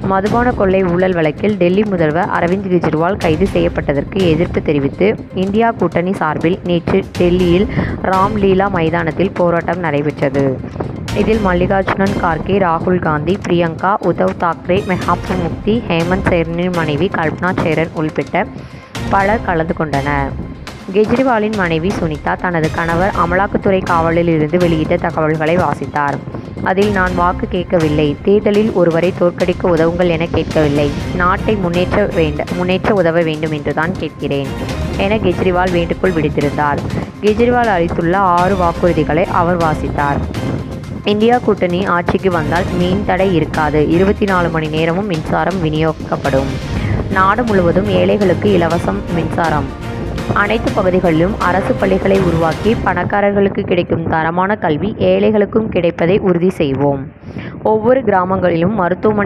மதுபான கொள்ளை ஊழல் வழக்கில் டெல்லி முதல்வர் அரவிந்த் கெஜ்ரிவால் கைது செய்யப்பட்டதற்கு எதிர்ப்பு தெரிவித்து இந்தியா கூட்டணி சார்பில் நேற்று டெல்லியில் ராம்லீலா மைதானத்தில் போராட்டம் நடைபெற்றது. இதில் மல்லிகார்ஜுன் கார்கே, ராகுல் காந்தி, பிரியங்கா, உத்தவ் தாக்கரே, மெஹபூபா முஃப்தி, ஹேமந்த் சோரனின் மனைவி கல்பனா சேரன் உள்ளிட்ட பலர் கலந்து கொண்டனர். கெஜ்ரிவாலின் மனைவி சுனிதா தனது கணவர் அமலாக்கத்துறை காவலில் இருந்து வெளியிட்ட தகவல்களை வாசித்தார். அதில், நான் வாக்கு கேட்கவில்லை, தேர்தலில் ஒருவரை தோற்கடிக்க உதவுங்கள் என கேட்கவில்லை, நாட்டை முன்னேற்ற உதவ வேண்டும் என்றுதான் கேட்கிறேன் என கெஜ்ரிவால் வேண்டுகோள் விடுத்திருந்தார். கெஜ்ரிவால் அளித்துள்ள 6 வாக்குறுதிகளை அவர் வாசித்தார். இந்தியா கூட்டணி ஆட்சிக்கு வந்தால் மின் தடை இருக்காது, 24 மணி நேரமும் மின்சாரம் விநியோகிக்கப்படும், நாடு முழுவதும் ஏழைகளுக்கு இலவசம் மின்சாரம், அனைத்து பகுதிகளிலும் அரசு பள்ளிகளை உருவாக்கி பணக்காரர்களுக்கு கிடைக்கும் தரமான கல்வி ஏழைகளுக்கும் கிடைப்பதை உறுதி செய்வோம், ஒவ்வொரு கிராமங்களிலும் மருத்துவமனை